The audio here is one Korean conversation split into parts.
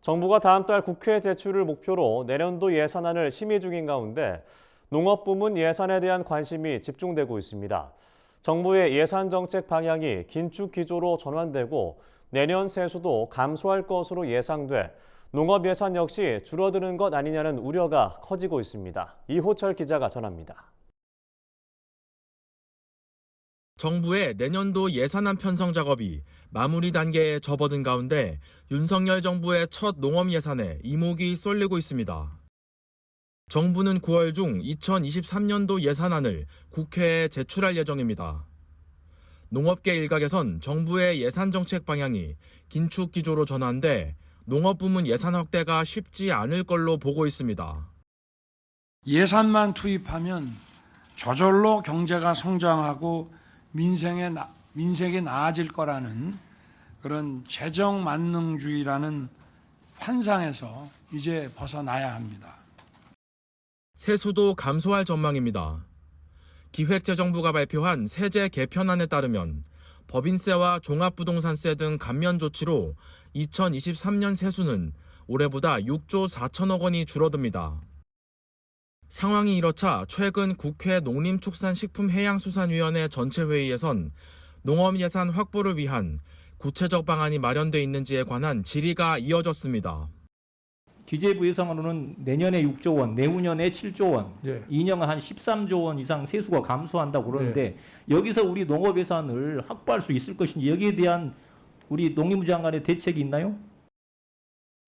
정부가 다음 달 국회 제출을 목표로 내년도 예산안을 심의 중인 가운데 농업부문 예산에 대한 관심이 집중되고 있습니다. 정부의 예산 정책 방향이 긴축 기조로 전환되고 내년 세수도 감소할 것으로 예상돼 농업 예산 역시 줄어드는 것 아니냐는 우려가 커지고 있습니다. 이호철 기자가 전합니다. 정부의 내년도 예산안 편성 작업이 마무리 단계에 접어든 가운데 윤석열 정부의 첫 농업 예산에 이목이 쏠리고 있습니다. 정부는 9월 중 2023년도 예산안을 국회에 제출할 예정입니다. 농업계 일각에선 정부의 예산 정책 방향이 긴축 기조로 전환돼 농업 부문 예산 확대가 쉽지 않을 걸로 보고 있습니다. 예산만 투입하면 저절로 경제가 성장하고 민생이 나아질 거라는 그런 재정 만능주의라는 환상에서 이제 벗어나야 합니다. 세수도 감소할 전망입니다. 기획재정부가 발표한 세제 개편안에 따르면 법인세와 종합부동산세 등 감면 조치로 2023년 세수는 올해보다 6조 4천억 원이 줄어듭니다. 상황이 이렇자 최근 국회 농림축산식품해양수산위원회 전체 회의에선 농업 예산 확보를 위한 구체적 방안이 마련돼 있는지에 관한 질의가 이어졌습니다. 기재부 예상으로는 내년에 6조 원, 내후년에 7조 원, 2년간 한 13조 원 이상 세수가 감소한다고 그러는데 여기서 우리 농업 예산을 확보할 수 있을 것인지 여기에 대한 우리 농림부 장관의 대책이 있나요?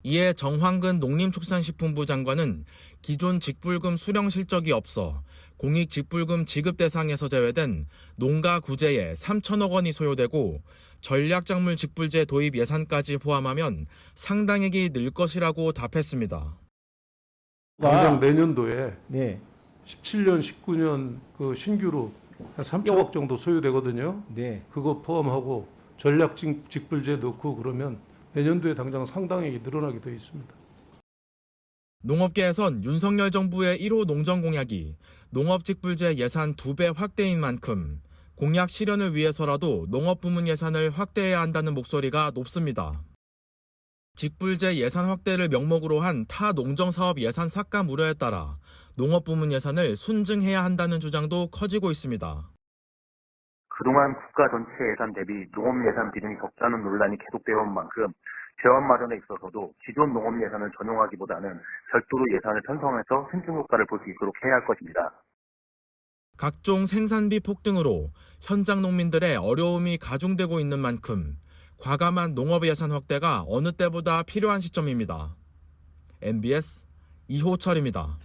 이에 정황근 농림축산식품부 장관은 기존 직불금 수령 실적이 없어 공익직불금 지급 대상에서 제외된 농가 구제에 3천억 원이 소요되고 전략작물 직불제 도입 예산까지 포함하면 상당액이 늘 것이라고 답했습니다. 당장 내년도에 17년, 19년 그 신규로 한 3천억 정도 소요되거든요. 그거 포함하고 전략 직불제 넣고 그러면 내년도에 당장 상당히 늘어나게 되어 있습니다. 농업계에선 윤석열 정부의 1호 농정 공약이 농업직불제 예산 2배 확대인 만큼 공약 실현을 위해서라도 농업 부문 예산을 확대해야 한다는 목소리가 높습니다. 직불제 예산 확대를 명목으로 한 타 농정사업 예산 삭감 우려에 따라 농업 부문 예산을 순증해야 한다는 주장도 커지고 있습니다. 그동안 국가 전체 예산 대비 농업 예산 비중이 적다는 논란이 계속되어 온 만큼 재원 마련에 있어서도 기존 농업 예산을 전용하기보다는 별도로 예산을 편성해서 순증 효과를 볼 수 있도록 해야 할 것입니다. 각종 생산비 폭등으로 현장 농민들의 어려움이 가중되고 있는 만큼 과감한 농업 예산 확대가 어느 때보다 필요한 시점입니다. MBS 이호철입니다.